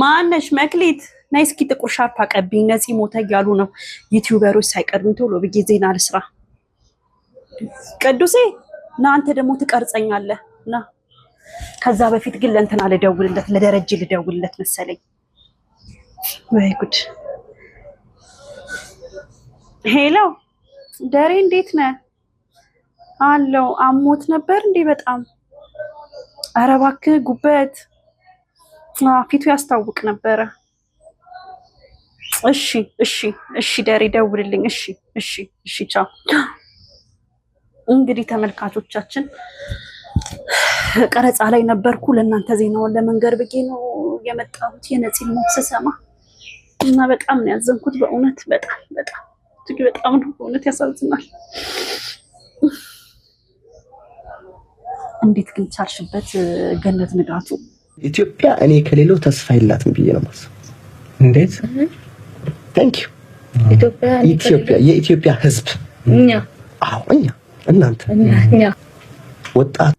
ማነሽ መክሊት ናይ እስኪ ጥቁር ሻርፕ አቀብኝ ነፂ ሞተ እያሉ ነው ዩቲዩበሮች ሳይቀርም ቶሎ ብዬ ዜና ልስራ። ቅዱሴ ና አንተ ደግሞ ትቀርጸኛለህ ና። ከዛ በፊት ግን ለእንትና ልደውልለት ለደረጀ ልደውልለት መሰለኝ። ወይ ጉድ። ሄሎ ደሬ እንዴት ነህ? አለው አሞት ነበር እንዴ በጣም? ኧረ እባክህ ጉበት ፊቱ ያስታውቅ ነበረ። እሺ እሺ እሺ ደሬ ደውልልኝ። እሺ እሺ እሺ ቻው። እንግዲህ ተመልካቾቻችን ቀረጻ ላይ ነበርኩ። ለእናንተ ዜናውን ለመንገር ብዬ ነው የመጣሁት የነፂን ሞት ስሰማ እና በጣም ነው ያዘንኩት። በእውነት በጣም በጣም እጅግ በጣም ነው በእውነት ያሳዝናል። እንዴት ግን ቻልሽበት ገነት ንጋቱ? ኢትዮጵያ እኔ ከሌለው ተስፋ የላትም ብዬ ነው የማስበው። እንዴት? ታንክ ዩ ኢትዮጵያ የኢትዮጵያ ሕዝብ እኛ እኛ እናንተ እኛ ወጣት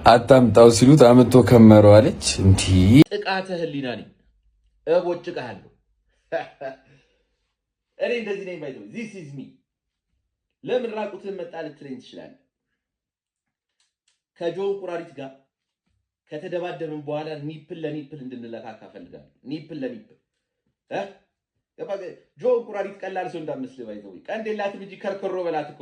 አጣምጣው ሲሉት አመቶ ከመረው አለች። እንዴ ጥቃተ ህሊና ነኝ እቦጭቃለሁ። እኔ እንደዚህ ነኝ ባይዘው this is me። ለምን ራቁትን መጣ ልትለኝ ትችላለህ። ከጆን ቁራሪት ጋር ከተደባደብን በኋላ ኒፕል ለኒፕል እንድንለካካ ፈልጋለሁ። ኒፕል ለኒፕል ጆን ቁራሪት ቀላል ሰው እንዳመስል ባይዘው ቀንዴላትም እንጂ ከርከሮ በላት እኮ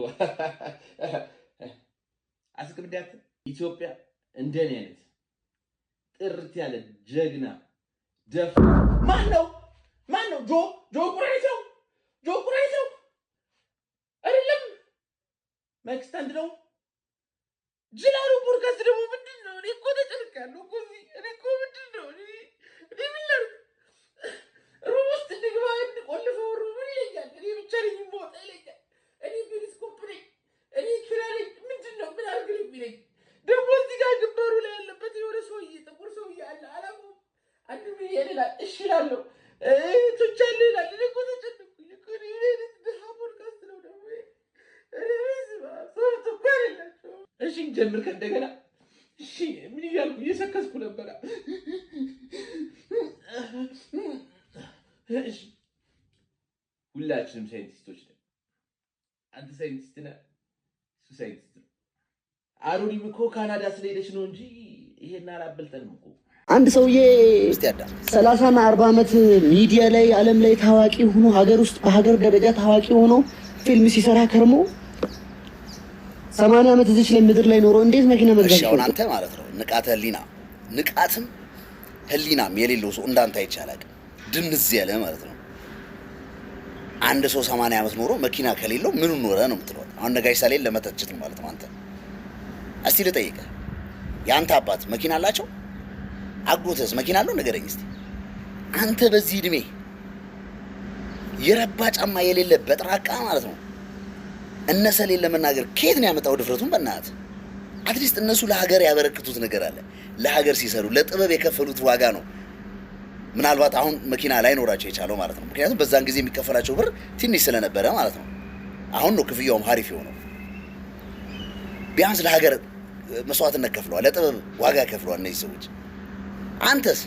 አስቀምዳት። ኢትዮጵያ እንደኔ አይነት ጥርት ያለ ጀግና ደፍ ማን ነው ጆ ቁራሪት ነው አይደለም ማክስታንድ ነው ጅላሉ ፖድካስት ደግሞ ምንድን ነው? እኔ እኮ ተጨንቄያለሁ እኮ እኔ እኮ ምንድን ነው እኔ ምን ላድርግ? ሩም ውስጥ እንግባ እንቆልፈው ሩም ይለኛል። እኔ ብቻ ነኝ የምወጣ ይለኛል። እኔ ፔሪስኮፕ ነኝ እኔ ኪራለኝ ምንድን ነው ምን አድርግ ይለኝ። ደግሞ እዚህ ጋር ግንባሩ ላይ ያለበት የሆነ ሰውዬ ጥቁር ሰውዬ አለ አላውቅም። አንዱ ሚሊየን ይላል እሺ እላለሁ ቱቻለ ይላል። እኔ እኮ ተጨንቄ እኮ እኔ ድሃ ፖድካስት ነው ደግሞ እሺ ጀምር ከእንደገና እሺ ምን እያልኩ እየሰከስኩ ነበር። እሺ ሁላችንም ሳይንቲስቶች ነን። አንተ ሳይንቲስት ነህ፣ እሱ ሳይንቲስት ነው። አሩሪም እኮ ካናዳ ስለሄደች ነው እንጂ ይሄን አላበልጠንም እኮ። አንድ ሰውዬ 30 እና 40 ዓመት ሚዲያ ላይ ዓለም ላይ ታዋቂ ሆኖ ሀገር ውስጥ በሀገር ደረጃ ታዋቂ ሆኖ ፊልም ሲሰራ ከርሞ 80 ዓመት እዚህ ላይ ምድር ላይ ኖሮ እንዴት መኪና መግዛት ይችላል? አንተ ማለት ነው ንቃተ ህሊና ንቃትም ህሊናም የሌለው ሰው እንዳንተ አይቻላል። ድንዝ ያለ ማለት ነው። አንድ ሰው 80 ዓመት ኖሮ መኪና ከሌለው ምን ኖረ ነው የምትለው? አሁን ነጋሽ ሳሌን ለመተቸት ማለት ነው። አንተ እስቲ ልጠይቅህ፣ ያንተ አባት መኪና አላቸው? አጎትስ መኪና አለው? ንገረኝ እስቲ። አንተ በዚህ እድሜ የረባ ጫማ የሌለ በጥራቃ ማለት ነው እነሰሌን ለመናገር ከየት ነው ያመጣው ድፍረቱን? በእናትህ አትሊስት እነሱ ለሀገር ያበረክቱት ነገር አለ። ለሀገር ሲሰሩ ለጥበብ የከፈሉት ዋጋ ነው ምናልባት አሁን መኪና ላይኖራቸው የቻለው ማለት ነው። ምክንያቱም በዛን ጊዜ የሚከፈላቸው ብር ትንሽ ስለነበረ ማለት ነው። አሁን ነው ክፍያውም ሀሪፍ የሆነው። ቢያንስ ለሀገር መስዋዕትነት ከፍለዋል፣ ለጥበብ ዋጋ ከፍለዋል እነዚህ ሰዎች። አንተስ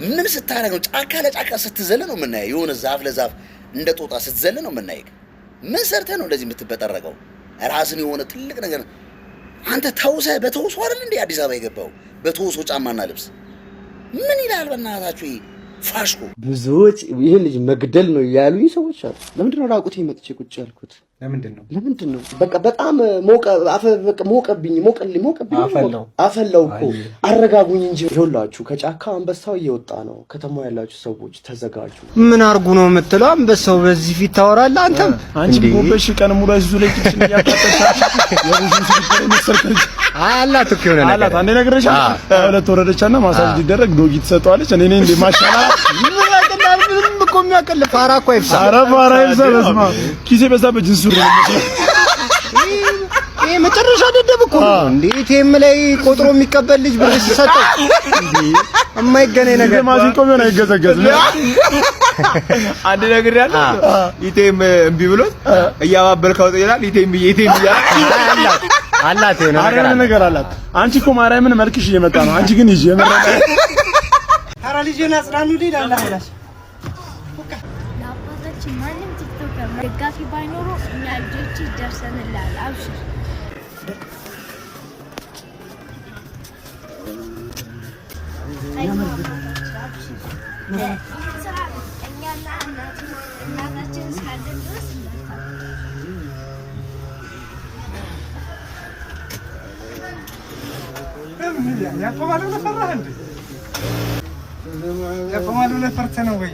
ምን ስታረግ ነው? ጫካ ለጫካ ስትዘለ ነው የምናየው። የሆነ ዛፍ ለዛፍ እንደ ጦጣ ስትዘለ ነው የምናየው። ምን ሰርተህ ነው እንደዚህ የምትበጠረቀው? ራስን የሆነ ትልቅ ነገር አንተ ተውሰህ በተውሶ አይደል እንዴ አዲስ አበባ የገባው? በተውሶ ጫማና ልብስ ምን ይላል በእናታችሁ? ፋሽኮ ብዙዎች ይሄን ልጅ መግደል ነው ያሉኝ ሰዎች አሉ። ለምንድን ነው ራቁቴ መጥቼ ቁጭ ያልኩት? ለምንድን ነው በቃ በጣም ሞቀብኝ አፈላው እኮ አረጋጉኝ እንጂ። ይኸውላችሁ ከጫካ አንበሳው እየወጣ ነው። ከተማው ያላችሁ ሰዎች ተዘጋጁ። ምን አርጉ ነው የምትለው? አንበሳው በዚህ ፊት ታወራለህ አንተም? አንቺ ጎበሽ ቀን ሙሉ አይዙ ላይ ጭጭን ያጣጣሽ የሩሽን ሲስተር መሰርከሽ አላት እኮ የሆነ ነገር አላት። አንዴ ነግሬሻለሁ። ሁለት ወረደቻና ማሳጅ ሊደረግ ዶጊ ትሰጠዋለች። እኔ እንደ ማሻላ ምን ያቀናል? ምንም እኮ የሚያቀል ፋራ እኮ አይፍሳ። ኧረ ፋራ ይብዛ። በስመ አብ ኪሴ በዛበት ጅንሱ ነው። ይሄ መጨረሻ ደደብ እኮ ነው እንዴ! ቴም ላይ ቆጥሮ የሚቀበል ልጅ ብር ሲሰጠው እንዴ! የማይገናኝ ነገር ማሲንቆ ቢሆን አይገዘገዝም። አንድ ነገር ያለ ኢቴም እምቢ ብሎት እያባበልከው ይላል። ኢቴም አላት የሆነ ነገር አላት። አንቺ እኮ ማርያምን መልክሽ እየመጣ ነው። አንቺ ግን ይዤ መረጠ። ኧረ ልጄን አጽናኑ ሊላላ ሄዳሽ ለአባታችን ማንም ቲክቶከር ደጋፊ ባይኖሩ እኛ ልጆች ይደርሰንላል። አብሽር እኛና እናታችን እስካለን ድረስ ያቆማሉ ለፈራህ እንዴ? ያቆማሉ ለፈርተህ ነው ወይ?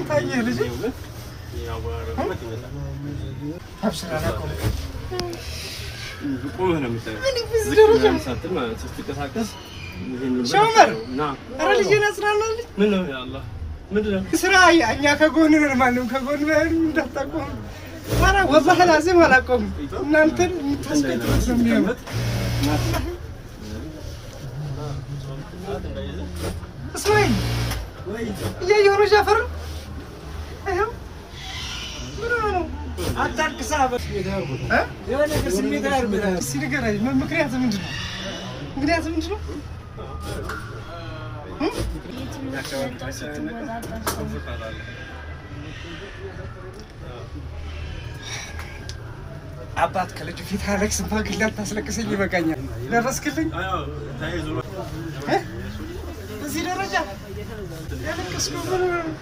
ታየህ ልጅ አብሽር አላቆም ቆመህ ነው የምታየው። ሳትል ማለት ስትንቀሳቀስ ሻመር ኧረ ልጄን አጽናናልኝ። ምን ነው ያአላህ ምንድን ነው ስራ? እኛ ከጎን ነን። ማንም ከጎን ባይሆን እንዳታቆም። ኧረ ወላሂ ላዚም አላቆም። እናንተን የምታስቀጥሉት ነው የሚሆነው። እስማኤል እያየሁ ነው ጃፈር። ይኸው ምን ነው አታልቅሳ። የሆነ ነገር ስሜት ላይ አርበታ ሲነገራኝ ምክንያት ምንድን ነው? ምክንያት ምንድን ነው? አባት ከልጁ ፊት አለቅስ ማግላት ታስለቅሰኝ ይበቃኛል። ደረስክልኝ እዚህ ደረጃ ያለቅስኩ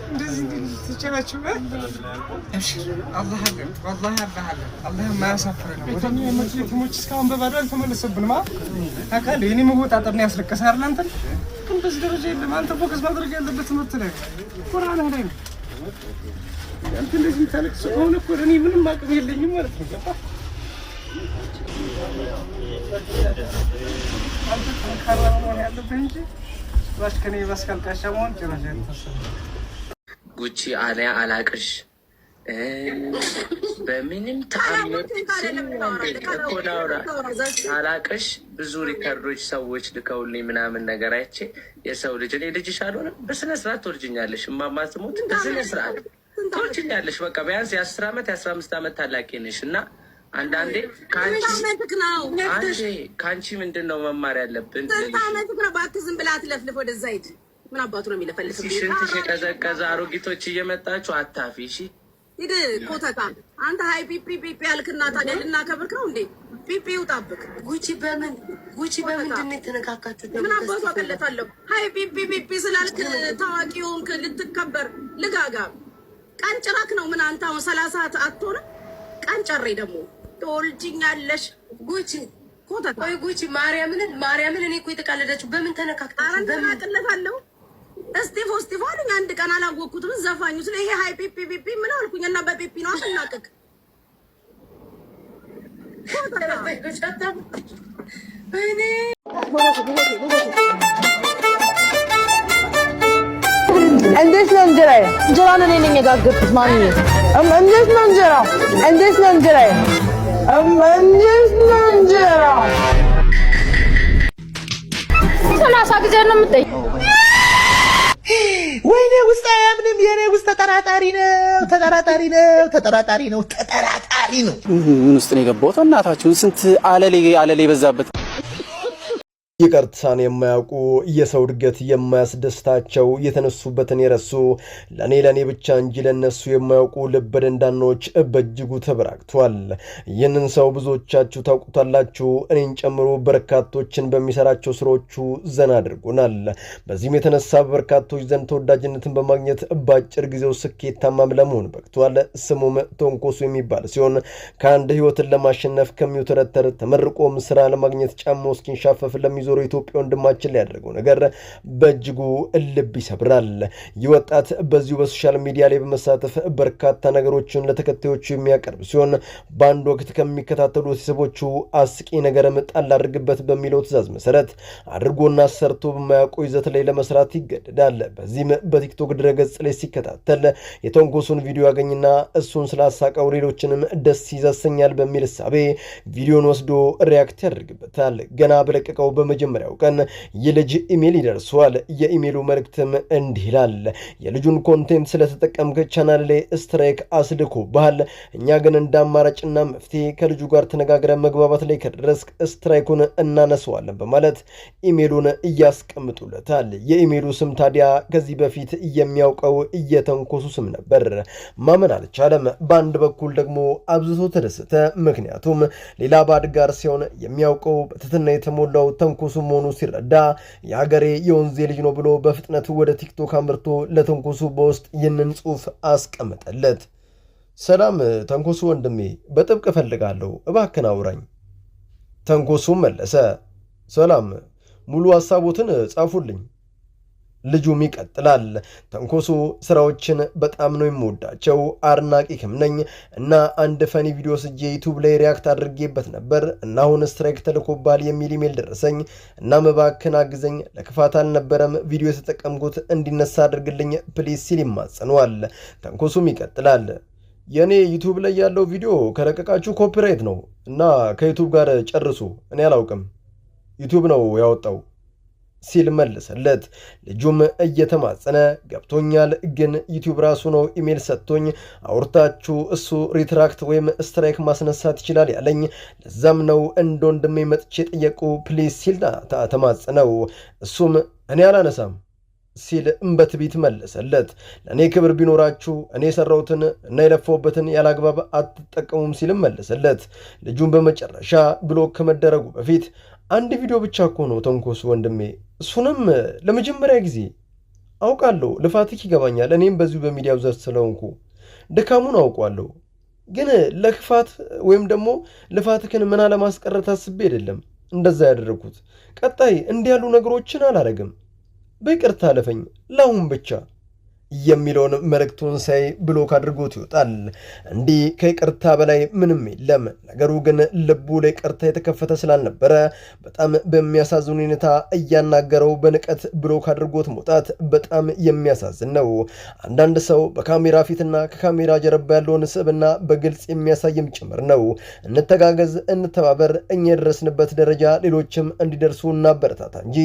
እንደዚህ ትችላችሁ። እብሽር አላህ አለ ወላሂ አላህ አለ። አላህ ማያሳፍር ነው። ወደኛ የመትሊቶች እስካሁን በባዶ አልተመለሰብንም። አካል የኔ መወጣጠር ነው ያስለቀሰህ አይደል? አንተ ግን በዚህ ደረጃ የለም። አንተ ፎከስ ማድረግ ያለበት ትምህርት ላይ ቁርአን ላይ ነው። አንተ እንደዚህ ታለቅስ ከሆነ እኮ እኔ ምንም አቅም የለኝም ማለት ነው። ገባ? አንተ ጠንካራ መሆን ያለብህ እንጂ ባሽ ከኔ ባስካል ካሻሞን ጭራሽ ጉቺ አሊያ አላቅሽ በምንም ተአምር አላቅሽ። ብዙ ሪከርዶች ሰዎች ልከውልኝ ምናምን ነገር አይቼ የሰው ልጅ እኔ ልጅሽ አልሆነም። በስነ ስርዓት ትወልጅኛለሽ። እማማ ትሞት በስነ ስርዓት ትወልጅኛለሽ። በቃ ቢያንስ የ10 ዓመት የ15 ዓመት ታላቂ ነሽ እና አንዳንዴ ከአንቺ ምንድን ነው መማር ያለብን? እባክህ ዝም ብለህ አትለፍልፍ። ወደዛ ሂድ። ምን አባቱ ነው የሚለፈልፍ? ሽንትሽ የቀዘቀዘ አሮጊቶች እየመጣችሁ አታፊ። እሺ ሂድ ኮተታ። አንተ ሀይ ፒፒ ፒፒ ያልክና ታዲያ ልናከብርክ ነው እንዴ? ፒፒ ውጣብክ። ጉቺ በምንድን ነው የተነካካችሁት? ምን አባቱ አቀለታለሁ? ሀይ ፒፒ ፒፒ ስላልክ ታዋቂ ሆንክ ልትከበር ልጋጋ። ቀንጭራክ ነው ምን አንተ አሁን 30 አትሆንም? ቀንጨሬ ደግሞ ትወልጂኛለሽ። ጉቺ ኮተታ። ቆይ ጉቺ ማርያምን እኔ እኮ የተቃለደችው በምን ተነካክታችሁ? በምን አቀለታለሁ? እስጢፎ አሉኝ። አንድ ቀን አላወቅኩትም። ዘፋኙ ስለ ይሄ ሃይ ፒፒ ፒፒ ምን አልኩኝ? እና በፒፒ ነው አናቀቅ እንዴት ነው እንጀራዬ? እንጀራውን እኔ ነኝ የጋገርኩት ማሚዬ። እንዴት ነው እንጀራው? እንዴት ነው እንጀራዬ? እንዴት ነው እንጀራው? 30 ጊዜ ነው የምጠይቀው። ወይኔ ውስጥ አያምንም። የኔ ውስጥ ተጠራጣሪ ነው። ምን ውስጥ ነው የገባሁት? እናታችሁን ስንት አለሌ በዛበት። ይቅርታን የማያውቁ የሰው እድገት የማያስደስታቸው የተነሱበትን የረሱ ለኔ ብቻ እንጂ ለነሱ የማያውቁ ልበ ደንዳኖች በእጅጉ ተበራክቷል። ይህንን ሰው ብዙዎቻችሁ ታውቁታላችሁ። እኔን ጨምሮ በርካቶችን በሚሰራቸው ስራዎቹ ዘና አድርጎናል። በዚህም የተነሳ በርካቶች ዘንድ ተወዳጅነትን በማግኘት በአጭር ጊዜው ስኬታማም ለመሆን በቅቷል። ስሙም ቶንኮሱ የሚባል ሲሆን ከአንድ ህይወትን ለማሸነፍ ከሚውተረተር ተመርቆም ስራ ለማግኘት ጫማው እስኪንሻፈፍ ለሚ የሚዞረው ኢትዮጵያ ወንድማችን ላይ ያደረገው ነገር በእጅጉ ልብ ይሰብራል። ይህ ወጣት በዚሁ በሶሻል ሚዲያ ላይ በመሳተፍ በርካታ ነገሮችን ለተከታዮቹ የሚያቀርብ ሲሆን በአንድ ወቅት ከሚከታተሉ ቤተሰቦቹ አስቂ ነገርም ጣል አድርግበት በሚለው ትዕዛዝ መሰረት አድርጎና ሰርቶ በማያውቀው ይዘት ላይ ለመስራት ይገደዳል። በዚህም በቲክቶክ ድረገጽ ላይ ሲከታተል የተንኮሱን ቪዲዮ ያገኝና እሱን ስላሳቀው ሌሎችንም ደስ ይዘሰኛል በሚል እሳቤ ቪዲዮን ወስዶ ሪያክት ያደርግበታል። ገና በለቀቀው በመጀመሪያው ቀን የልጅ ኢሜል ይደርሰዋል። የኢሜሉ መልእክትም እንዲህ ይላል። የልጁን ኮንቴንት ስለተጠቀምክ ቻናል ላይ ስትራይክ አስልኮብሃል። እኛ ግን እንደ አማራጭና መፍትሄ ከልጁ ጋር ተነጋግረን መግባባት ላይ ከደረስክ ስትራይኩን እናነሰዋለን በማለት ኢሜሉን እያስቀምጡለታል። የኢሜሉ ስም ታዲያ ከዚህ በፊት የሚያውቀው የተንኮሱ ስም ነበር። ማመን አልቻለም። በአንድ በኩል ደግሞ አብዝቶ ተደሰተ። ምክንያቱም ሌላ ባድ ጋር ሲሆን የሚያውቀው በትትና የተሞላው ተንኮሱ መሆኑ ሲረዳ የሀገሬ የወንዜ ልጅ ነው ብሎ በፍጥነት ወደ ቲክቶክ አምርቶ ለተንኮሱ በውስጥ ይህንን ጽሑፍ አስቀምጠለት። ሰላም ተንኮሱ ወንድሜ፣ በጥብቅ እፈልጋለሁ፣ እባክን አውራኝ። ተንኮሱም መለሰ፣ ሰላም፣ ሙሉ ሀሳቦትን ጻፉልኝ። ልጁም ይቀጥላል። ተንኮሱ ስራዎችን በጣም ነው የምወዳቸው፣ አድናቂ ነኝ እና አንድ ፈኒ ቪዲዮ ስጄ ዩቲዩብ ላይ ሪያክት አድርጌበት ነበር እና አሁን ስትራይክ ተልኮባል የሚል ኢሜል ደረሰኝ እና እባክህን አግዘኝ፣ ለክፋት አልነበረም ቪዲዮ የተጠቀምኩት እንዲነሳ አድርግልኝ ፕሊዝ ሲል ይማጸነዋል። ተንኮሱም ይቀጥላል። የኔ ዩቲዩብ ላይ ያለው ቪዲዮ ከለቀቃችሁ ኮፒራይት ነው እና ከዩቲዩብ ጋር ጨርሱ፣ እኔ አላውቅም፣ ዩቲዩብ ነው ያወጣው ሲል መለሰለት። ልጁም እየተማጸነ ገብቶኛል፣ ግን ዩቲዩብ ራሱ ነው ኢሜል ሰጥቶኝ አውርታችሁ እሱ ሪትራክት ወይም ስትራይክ ማስነሳት ይችላል ያለኝ፣ ለዛም ነው እንደ ወንድሜ መጥቼ ጠየቁ ፕሊዝ ሲል ተማጸነው። እሱም እኔ አላነሳም ሲል በትዕቢት መለሰለት። ለእኔ ክብር ቢኖራችሁ እኔ የሰራሁትን እና የለፋሁበትን ያላግባብ አትጠቀሙም ሲልም መለሰለት። ልጁም በመጨረሻ ብሎክ ከመደረጉ በፊት አንድ ቪዲዮ ብቻ እኮ ነው ተንኮሱ ወንድሜ፣ እሱንም ለመጀመሪያ ጊዜ አውቃለሁ። ልፋትክ ይገባኛል። እኔም በዚሁ በሚዲያው ዘርፍ ስለሆንኩ ድካሙን አውቋለሁ። ግን ለክፋት ወይም ደግሞ ልፋትክን ምና ለማስቀረት አስቤ አይደለም እንደዛ ያደረኩት። ቀጣይ እንዲህ ያሉ ነገሮችን አላረግም። በይቅርታ አለፈኝ ለአሁን ብቻ የሚለውን መልእክቱን ሳይ ብሎክ አድርጎት ይወጣል። እንዲህ ከይቅርታ በላይ ምንም የለም። ነገሩ ግን ልቡ ለይቅርታ የተከፈተ ስላልነበረ በጣም በሚያሳዝን ሁኔታ እያናገረው በንቀት ብሎክ አድርጎት መውጣት በጣም የሚያሳዝን ነው። አንዳንድ ሰው በካሜራ ፊትና ከካሜራ ጀርባ ያለውን ስብዕና በግልጽ የሚያሳይም ጭምር ነው። እንተጋገዝ፣ እንተባበር። እኛ የደረስንበት ደረጃ ሌሎችም እንዲደርሱ እናበረታታ እንጂ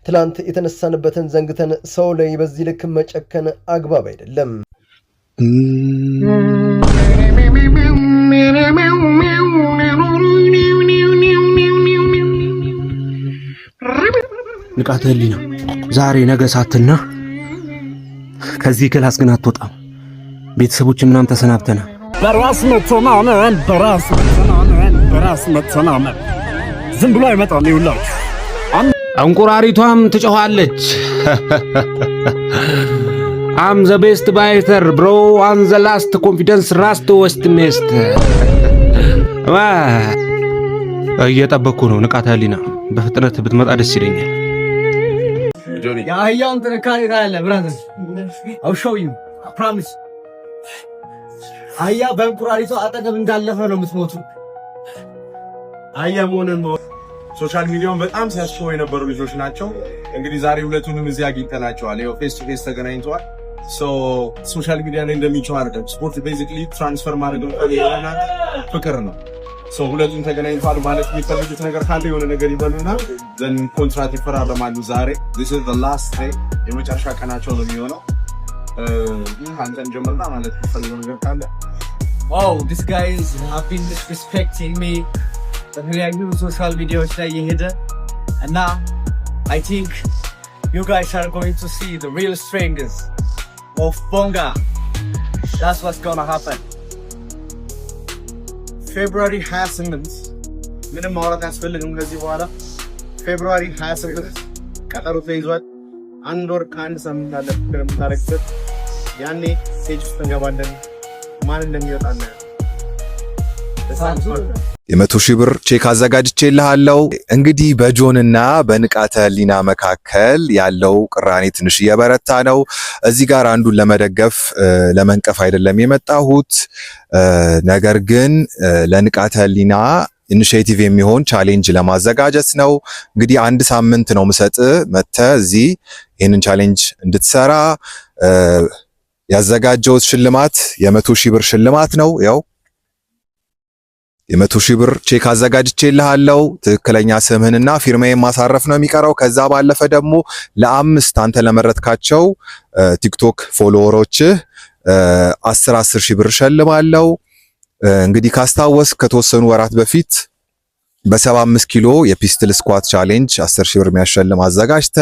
ትላንት የተነሳንበትን ዘንግተን ሰው ላይ በዚህ ልክ መጨከን አግባብ አይደለም። ንቃተ ህሊና ዛሬ ነገ ሳትና ከዚህ ክላስ ግን አትወጣም። ቤተሰቦች ምናምን ተሰናብተና በራስ መተማመን በራስ መተማመን ዝም ብሎ አይመጣም። ይውላችሁ እንቁራሪቷም ትጮኻለች። I'm the best fighter bro, I'm the last confidence ራስቶ ወስት ሜስት እየጠበኩ ነው። ንቃተ ህሊና በፍጥነት ብትመጣ ደስ ይለኛል። የአህያውን ጥንካሬ ታያለህ ብራዘር። I'll show you, I promise። አህያ በእንቁራሪቷ አጠገብ እንዳለፈ ነው የምትሞቱ። አህያ መሆንን ሶሻል ሚዲያውን በጣም ሲያስፈው የነበሩ ልጆች ናቸው። እንግዲህ ዛሬ ሁለቱንም እዚህ አግኝተናቸዋል። ይኸው ፌስ ቱ ፌስ ተገናኝተዋል። ሶሻል ሚዲያ ላይ እንደሚቸው አይደለም። ስፖርት ቤዚክሊ ትራንስፈር ማድረግ ፍቅር ነው። ሁለቱም ተገናኝተዋል። ማለት የሚፈልጉት ነገር ካለ የሆነ ነገር ይበሉና ዘን ኮንትራት ይፈራረማሉ። ዛሬ this is the last day የመጨረሻ ቀናቸው ነው የሚሆነው። አንተን ጀምርና ማለት የሚፈልገው ነገር ካለ wow, this guy have been disrespecting me በተለያዩ ሶሻል ሚዲያዎች ላይ የሄደ እና I think you guys are going to see the real strength of Bonga. That's what's gonna happen. February 28 ምንም ማውራት ያስፈልግም ከዚህ በኋላ February 28 ቀጠሮ ተይዟል። አንድ ወር ከአንድ ሳምንት አለ የምታረግበት ያኔ ስቴጅ ውስጥ እንገባለን። ማን እንደሚወጣ የ100,000 ብር ቼክ አዘጋጅቼልሃለሁ። እንግዲህ በጆንና በንቃተ ህሊና መካከል ያለው ቅራኔ ትንሽ እየበረታ ነው። እዚህ ጋር አንዱን ለመደገፍ ለመንቀፍ አይደለም የመጣሁት፣ ነገር ግን ለንቃተ ህሊና ኢኒሺዬቲቭ የሚሆን ቻሌንጅ ለማዘጋጀት ነው። እንግዲህ 1 ሳምንት ነው ምሰጥ መተህ እዚህ ይሄንን ቻሌንጅ እንድትሰራ ያዘጋጀሁት ሽልማት የ100,000 ብር ሽልማት ነው። ያው የ100,000 ብር ቼክ አዘጋጅቼልሃለሁ። ትክክለኛ ስምህንና ፊርማዬን ማሳረፍ ነው የሚቀረው። ከዛ ባለፈ ደግሞ ለ5 አንተ ለመረጥካቸው ቲክቶክ ፎሎወሮችህ 10,000 ብር ሸልማለሁ። እንግዲህ ካስታወስ ከተወሰኑ ወራት በፊት በ75 ኪሎ የፒስትል ስኳት ቻሌንጅ 10,000 ብር የሚያሸልም አዘጋጅተ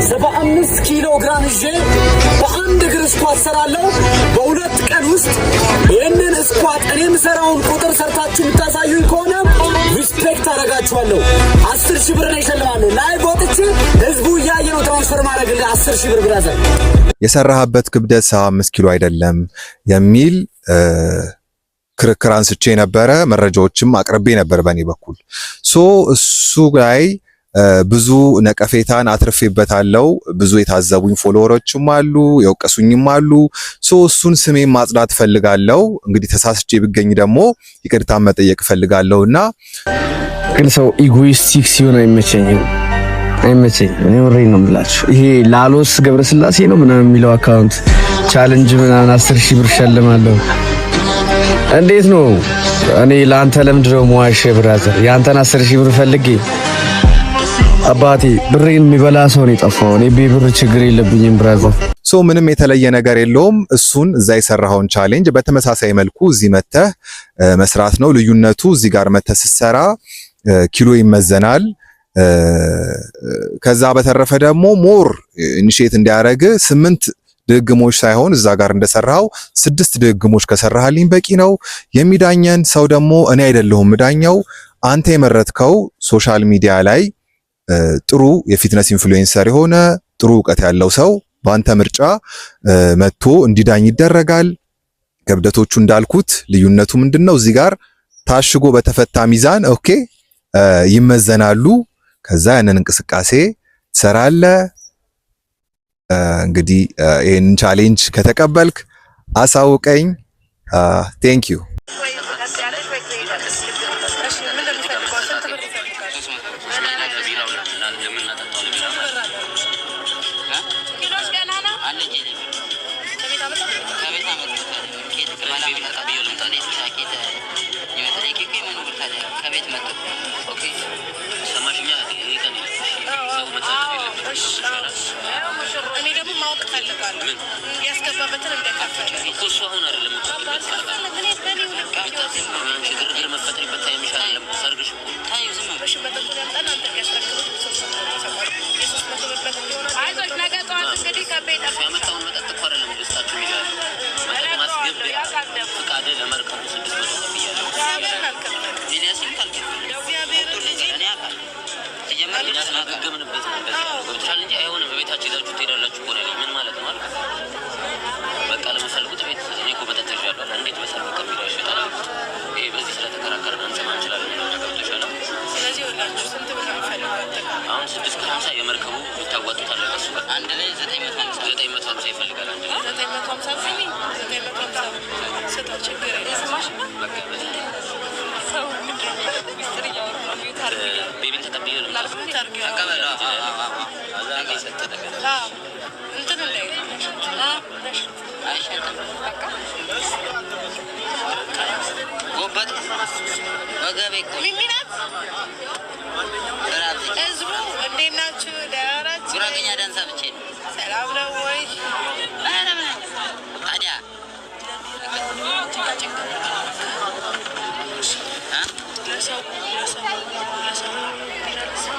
75 ኪሎ ግራም ይዤ በአንድ እግር ስኳት ሰራለሁ። በሁለት ቀን ውስጥ ይህንን ስኳት እኔ የምሰራውን ቁጥር ሰርታችሁ የምታሳዩኝ ከሆነ ሪስፔክት አደርጋችኋለሁ። 10,000 ብር ነው ይሸልማለሁ። ላይቭ ወጥቼ ህዝቡ እያየ ነው ትራንስፈር ማድረግ 10,000 ብር ብራዘር። የሰራህበት ክብደት 75 ኪሎ አይደለም የሚል ክርክር አንስቼ ነበረ። መረጃዎችም አቅርቤ ነበር በእኔ በኩል። እሱ ላይ ብዙ ነቀፌታን አትርፌበታለሁ። ብዙ የታዘቡኝ ፎሎወሮችም አሉ፣ የወቀሱኝም አሉ። እሱን ስሜን ማጽዳት ፈልጋለሁ። እንግዲህ ተሳስቼ ብገኝ ደግሞ ይቅርታ መጠየቅ ፈልጋለሁና ግን ሰው ኢጎይስቲክ ሲሆን አይመቸኝም። እኔ ወሬን ነው የምላችሁ። ይሄ ላሎስ ገብረስላሴ ነው ምናምን የሚለው አካውንት ቻሌንጅ ምናምን 10,000 ብር ሸልማለሁ። እንዴት ነው? እኔ ላንተ ለምንድነው ሟሽ ብራዘር? ያንተን 10,000 ብር ፈልጌ አባቴ ብሬን የሚበላ ሰው ነው የጠፋው። እኔ በብር ችግር የለብኝም ብራዘር። ምንም የተለየ ነገር የለውም። እሱን እዛ የሰራውን ቻሌንጅ በተመሳሳይ መልኩ እዚህ መተህ መስራት ነው። ልዩነቱ እዚህ ጋር መተህ ስትሰራ ኪሎ ይመዘናል። ከዛ በተረፈ ደግሞ ሞር ኢኒሺዬት እንዲያደርግ 8 ድግሞች ሳይሆን እዛ ጋር እንደሰራው 6 ድግሞች ከሰራህልኝ በቂ ነው። የሚዳኘን ሰው ደግሞ እኔ አይደለሁም ምዳኘው፣ አንተ የመረጥከው ሶሻል ሚዲያ ላይ ጥሩ የፊትነስ ኢንፍሉዌንሰር የሆነ ጥሩ ዕውቀት ያለው ሰው በአንተ ምርጫ መጥቶ እንዲዳኝ ይደረጋል። ክብደቶቹ እንዳልኩት ልዩነቱ ምንድነው? እዚህ ጋር ታሽጎ በተፈታ ሚዛን ኦኬ ይመዘናሉ። ከዛ ያንን እንቅስቃሴ ትሰራለህ። እንግዲህ ይሄን ቻሌንጅ ከተቀበልክ አሳውቀኝ። ቴንክ ዩ። ሰላም ነው ወይ? ታዲያ